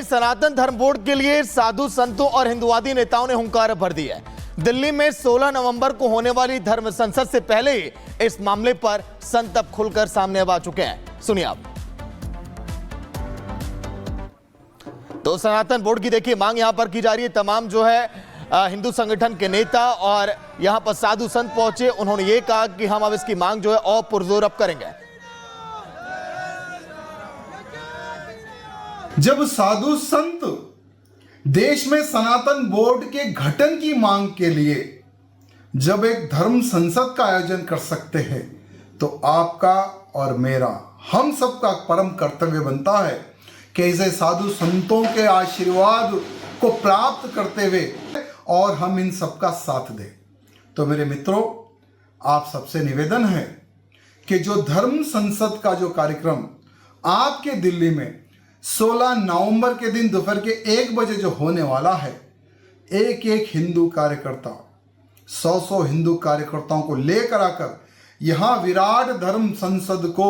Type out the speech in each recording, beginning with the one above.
सनातन धर्म बोर्ड के लिए साधु संतों और हिंदुवादी नेताओं ने हुंकार भर दी है। दिल्ली में 16 नवंबर को होने वाली धर्म संसद से पहले ही इस मामले पर संत अब खुलकर सामने आ चुके हैं। सुनिए आप। तो सनातन बोर्ड की देखिए मांग यहां पर की जा रही है। तमाम जो है हिंदू संगठन के नेता और यहां पर साधु संत पहुंचे। उन्होंने ये कहा कि हम अब इसकी मांग जो है और पुरजोर करेंगे। जब साधु संत देश में सनातन बोर्ड के गठन की मांग के लिए जब एक धर्म संसद का आयोजन कर सकते हैं, तो आपका और मेरा, हम सबका परम कर्तव्य बनता है कि ऐसे साधु संतों के आशीर्वाद को प्राप्त करते हुए और हम इन सबका साथ दें। तो मेरे मित्रों, आप सबसे निवेदन है कि जो धर्म संसद का जो कार्यक्रम आपके दिल्ली में 16 नवंबर के दिन दोपहर के 1 बजे जो होने वाला है, एक एक हिंदू कार्यकर्ता 100 हिंदू कार्यकर्ताओं को लेकर आकर यहाँ विराट धर्म संसद को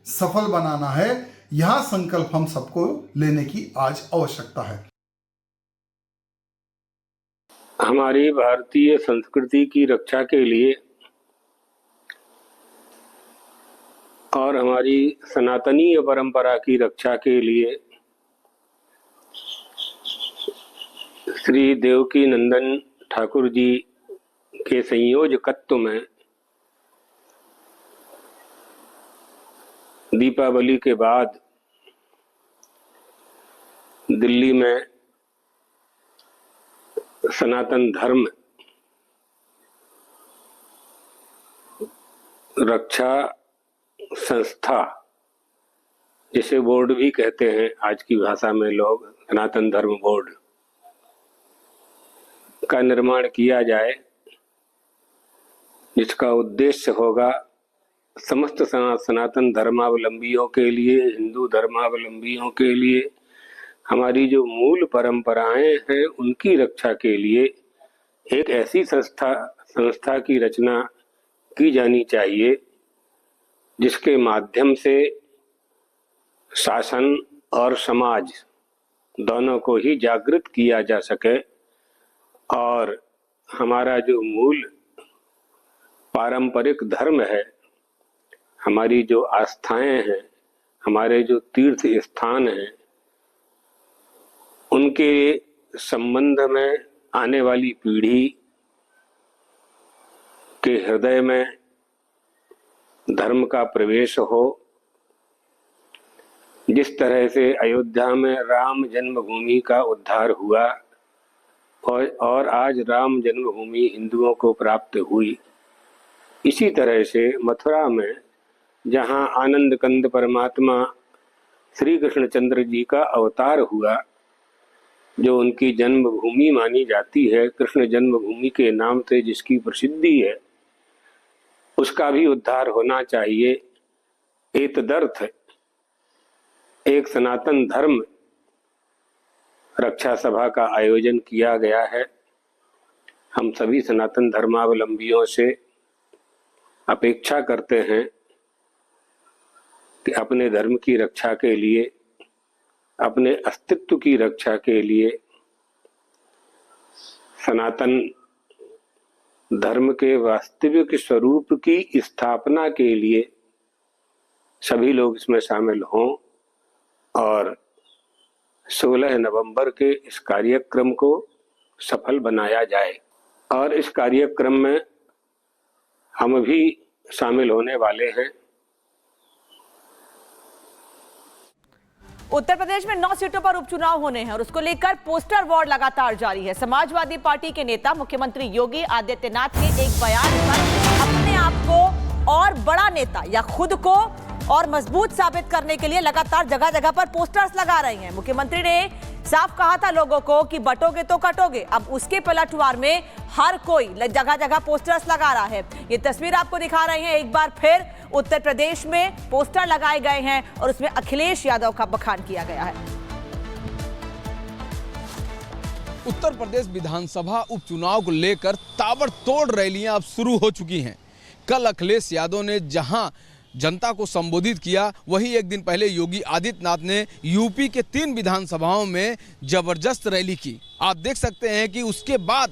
सफल बनाना है। यहाँ संकल्प हम सबको लेने की आज आवश्यकता है। हमारी भारतीय संस्कृति की रक्षा के लिए और हमारी सनातनीय परंपरा की रक्षा के लिए श्री देवकी नंदन ठाकुर जी के संयोजकत्व में दीपावली के बाद दिल्ली में सनातन धर्म रक्षा संस्था, जिसे बोर्ड भी कहते हैं आज की भाषा में लोग, सनातन धर्म बोर्ड का निर्माण किया जाए, जिसका उद्देश्य होगा समस्त सनातन धर्मावलंबियों के लिए, हिंदू धर्मावलंबियों के लिए, हमारी जो मूल परंपराएं हैं उनकी रक्षा के लिए एक ऐसी संस्था की रचना की जानी चाहिए जिसके माध्यम से शासन और समाज दोनों को ही जागृत किया जा सके और हमारा जो मूल पारंपरिक धर्म है, हमारी जो आस्थाएं हैं, हमारे जो तीर्थ स्थान हैं, उनके संबंध में आने वाली पीढ़ी के हृदय में धर्म का प्रवेश हो। जिस तरह से अयोध्या में राम जन्मभूमि का उद्धार हुआ और आज राम जन्मभूमि हिंदुओं को प्राप्त हुई, इसी तरह से मथुरा में जहाँ आनंद कंद परमात्मा श्री कृष्णचंद्र जी का अवतार हुआ, जो उनकी जन्मभूमि मानी जाती है, कृष्ण जन्मभूमि के नाम से जिसकी प्रसिद्धि है, उसका भी उद्धार होना चाहिए। एतदर्थ एक सनातन धर्म रक्षा सभा का आयोजन किया गया है। हम सभी सनातन धर्मावलंबियों से अपेक्षा करते हैं कि अपने धर्म की रक्षा के लिए, अपने अस्तित्व की रक्षा के लिए, सनातन धर्म के वास्तविक स्वरूप की स्थापना के लिए सभी लोग इसमें शामिल हों और 16 नवंबर के इस कार्यक्रम को सफल बनाया जाए। और इस कार्यक्रम में हम भी शामिल होने वाले हैं। उत्तर प्रदेश में 9 सीटों पर उपचुनाव होने हैं और उसको लेकर पोस्टर वॉर लगातार जारी है। समाजवादी पार्टी के नेता मुख्यमंत्री योगी आदित्यनाथ ने एक बयान पर अपने आप को और बड़ा नेता या खुद को और मजबूत साबित करने के लिए लगातार जगह जगह पर पोस्टर्स लगा रहे हैं। मुख्यमंत्री ने साफ कहा था लोगों को कि बटोगे तो कटोगे। अब उसके पलटवार में हर कोई जगह जगह पोस्टर्स लगा रहा है। ये तस्वीर आपको दिखा रहे हैं। एक बार फिर उत्तर प्रदेश में पोस्टर लगाए गए हैं और उसमें अखिलेश यादव का बखान किया गया है। उत्तर प्रदेश विधानसभा उपचुनाव को लेकर ताबड़तोड़ रैलियां अब शुरू हो चुकी हैं। कल अखिलेश यादव ने जहां जनता को संबोधित किया, वहीं एक दिन पहले योगी आदित्यनाथ ने यूपी के 3 विधानसभाओं में जबरदस्त रैली की। आप देख सकते हैं कि उसके बाद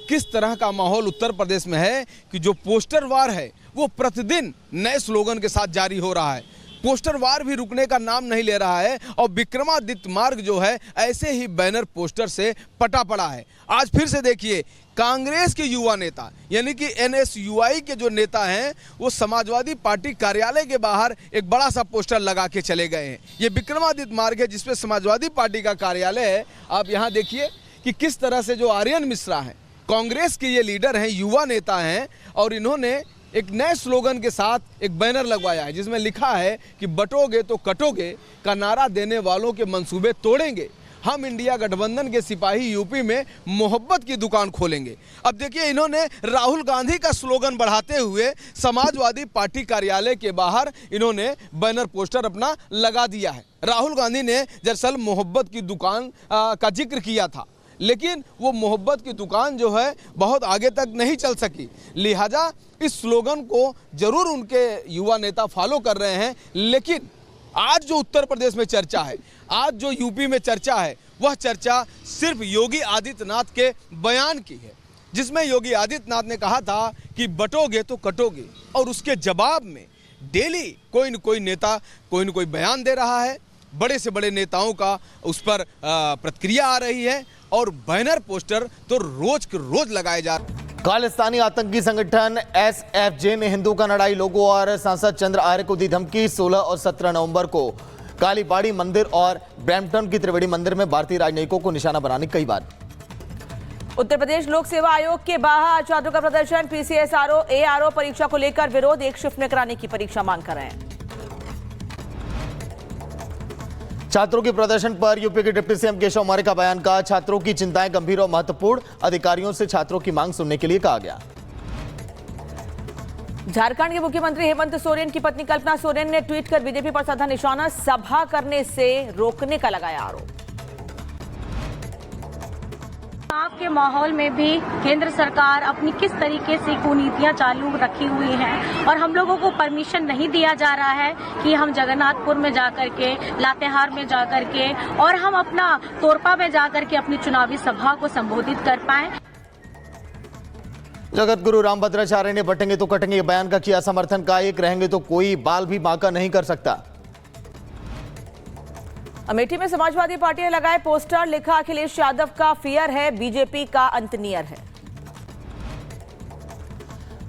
किस तरह का माहौल उत्तर प्रदेश में है कि जो पोस्टर वार है वो प्रतिदिन नए स्लोगन के साथ जारी हो रहा है। पोस्टर वार भी रुकने का नाम नहीं ले रहा है और विक्रमादित्य मार्ग जो है ऐसे ही बैनर पोस्टर से पटा पड़ा है। आज फिर से देखिए, कांग्रेस के युवा नेता यानी कि NSUI के जो नेता हैं वो समाजवादी पार्टी कार्यालय के बाहर एक बड़ा सा पोस्टर लगा के चले गए हैं। ये विक्रमादित्य मार्ग है जिसपे समाजवादी पार्टी का कार्यालय है। आप यहाँ देखिए कि किस तरह से जो आर्यन मिश्रा हैं, कांग्रेस के ये लीडर हैं, युवा नेता हैं, और इन्होंने एक नए स्लोगन के साथ एक बैनर लगवाया है जिसमें लिखा है कि बटोगे तो कटोगे का नारा देने वालों के मंसूबे तोड़ेंगे, हम इंडिया गठबंधन के सिपाही यूपी में मोहब्बत की दुकान खोलेंगे। अब देखिए, इन्होंने राहुल गांधी का स्लोगन बढ़ाते हुए समाजवादी पार्टी कार्यालय के बाहर इन्होंने बैनर पोस्टर अपना लगा दिया है। राहुल गांधी ने दरअसल मोहब्बत की दुकान का जिक्र किया था, लेकिन वो मोहब्बत की दुकान जो है बहुत आगे तक नहीं चल सकी, लिहाजा इस स्लोगन को जरूर उनके युवा नेता फॉलो कर रहे हैं। लेकिन आज जो उत्तर प्रदेश में चर्चा है, आज जो यूपी में चर्चा है, वह चर्चा सिर्फ योगी आदित्यनाथ के बयान की है, जिसमें योगी आदित्यनाथ ने कहा था कि बटोगे तो कटोगे, और उसके जवाब में डेली कोई न कोई नेता कोई न कोई बयान दे रहा है। बड़े से बड़े नेताओं का उस पर प्रतिक्रिया आ रही है और बैनर पोस्टर तो रोज के रोज लगाए जा रहे हैं। खालिस्तानी आतंकी संगठन SFJ ने हिंदू का लड़ाई लोगों और सांसद चंद्र आर्य को दी धमकी। 16 और 17 नवंबर को कालीबाड़ी मंदिर और ब्रैम्पटन की त्रिवेणी मंदिर में भारतीय राजनयिकों को निशाना बनाने की कई बात। उत्तर प्रदेश लोक सेवा आयोग के बाहर छात्रों का प्रदर्शन। PCSRO ARO परीक्षा को लेकर विरोध, एक शिफ्ट में कराने की परीक्षा मांग कर रहे हैं। छात्रों के प्रदर्शन पर यूपी के डिप्टी सीएम केशव मौर्य का बयान। कहा, छात्रों की चिंताएं गंभीर और महत्वपूर्ण, अधिकारियों से छात्रों की मांग सुनने के लिए कहा गया। झारखंड के मुख्यमंत्री हेमंत सोरेन की पत्नी कल्पना सोरेन ने ट्वीट कर बीजेपी पर साधा निशाना, सभा करने से रोकने का लगाया आरोप। चुनाव के माहौल में भी केंद्र सरकार अपनी किस तरीके से कुनीतियां चालू रखी हुई हैं और हम लोगों को परमिशन नहीं दिया जा रहा है कि हम जगन्नाथपुर में जाकर के, लातेहार में जाकर के और हम अपना तोरपा में जाकर के अपनी चुनावी सभा को संबोधित कर पाएं। जगत गुरु रामभद्राचार्य ने बटेंगे तो कटेंगे बयान का किया समर्थन। का एक रहेंगे तो कोई बाल भी बांका नहीं कर सकता। अमेठी में समाजवादी पार्टी ने लगाए पोस्टर, लिखा अखिलेश यादव का फियर है, बीजेपी का अंत नियर है।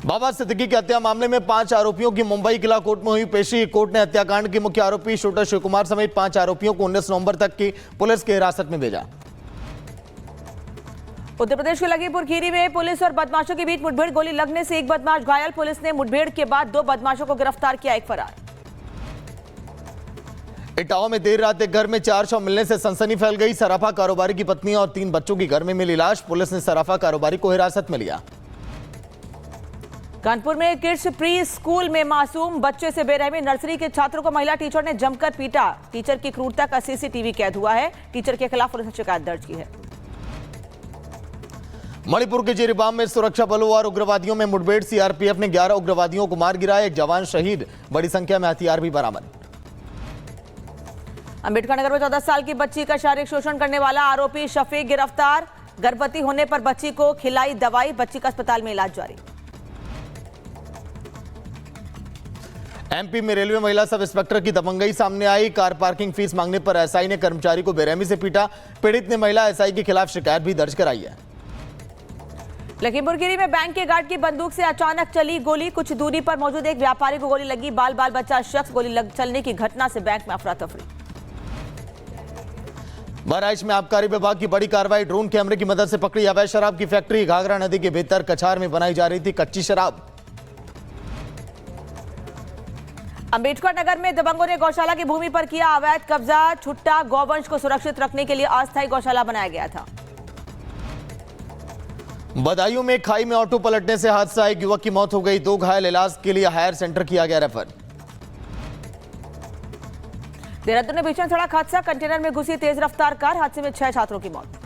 बाबा सिद्दीकी की हत्या मामले में 5 आरोपियों की मुंबई किला कोर्ट में हुई पेशी। कोर्ट ने हत्याकांड के मुख्य आरोपी शूटर शिवकुमार समेत 5 आरोपियों को 19 नवंबर तक की पुलिस की हिरासत में भेजा। उत्तर प्रदेश के लखीमपुर खीरी में पुलिस और बदमाशों के बीच मुठभेड़, गोली लगने से एक बदमाश घायल। पुलिस ने मुठभेड़ के बाद 2 बदमाशों को गिरफ्तार किया, एक फरार। इटावा में देर रात एक घर में 4 शव मिलने से सनसनी फैल गई। सराफा कारोबारी की पत्नी और 3 बच्चों की घर में मिली लाश। पुलिस ने सराफा कारोबारी को हिरासत में लिया। कानपुर में किड्स प्री स्कूल में मासूम बच्चे से बेरहमी, नर्सरी के छात्रों को महिला टीचर ने जमकर पीटा। टीचर की क्रूरता का CCTV कैद हुआ है। टीचर के खिलाफ पुलिस ने शिकायत दर्ज की है। मणिपुर के जिरीबाम में सुरक्षा बलों और उग्रवादियों में मुठभेड़। CRPF ने 11 उग्रवादियों को मार गिराया, एक जवान शहीद, बड़ी संख्या में हथियार भी बरामद। अंबेडकर नगर में 14 साल की बच्ची का शारीरिक शोषण करने वाला आरोपी शफीक गिरफ्तार। गर्भवती होने पर बच्ची को खिलाई दवाई, बच्ची का अस्पताल में इलाज जारी। MP में रेलवे महिला सब इंस्पेक्टर की दबंगई सामने आई। कार पार्किंग फीस मांगने पर SI ने कर्मचारी को बेरहमी से पीटा। पीड़ित ने महिला SI के खिलाफ शिकायत भी दर्ज कराई है। लखीमपुर खीरी में बैंक के गार्ड की बंदूक से अचानक चली गोली। कुछ दूरी पर मौजूद एक व्यापारी को गोली लगी। बाल बाल बच्चा शख्स, गोली चलने की घटना से बैंक में अफरा तफरी। बहराइच में आबकारी विभाग की बड़ी कार्रवाई, ड्रोन कैमरे की मदद से पकड़ी अवैध शराब की फैक्ट्री। घाघरा नदी के भीतर कछार में बनाई जा रही थी कच्ची शराब। अंबेडकर नगर में दबंगों ने गौशाला की भूमि पर किया अवैध कब्जा। छुट्टा गौवंश को सुरक्षित रखने के लिए अस्थायी गौशाला बनाया गया था। बदायूं में खाई में ऑटो पलटने से हादसा, एक युवक की मौत हो गई, 2 घायल, इलाज के लिए हायर सेंटर किया गया रेफर। देहरादून में भीषण सड़क हादसा, कंटेनर में घुसी तेज रफ्तार कार, हादसे में 6 छात्रों की मौत।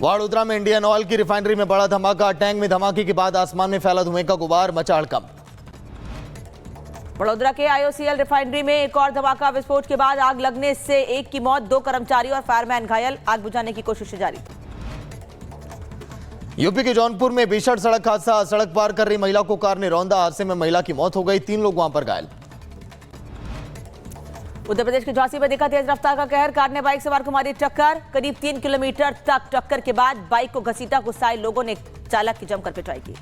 वडोदरा में इंडियन ऑयल की रिफाइनरी में बड़ा धमाका, टैंक में धमाके के बाद आसमान में फैला धुएं का गुबार, मचा हड़कंप। बड़ोदरा के IOCL रिफाइनरी में एक और धमाका, विस्फोट के बाद आग लगने से एक की मौत, 2 कर्मचारी और फायरमैन घायल। आग बुझाने की कोशिश जारी। यूपी के जौनपुर में भीषण सड़क हादसा, सड़क पार कर रही महिला को कार ने रौंदा, हादसे में महिला की मौत हो गई, 3 लोग वहां पर घायल। उत्तर प्रदेश के झांसी में दिखा तेज रफ्तार का कहर, कार ने बाइक सवार को मारी टक्कर, करीब 3 किलोमीटर तक टक्कर के बाद बाइक को घसीटा, गुस्साए लोगों ने चालक की जमकर पिटाई की।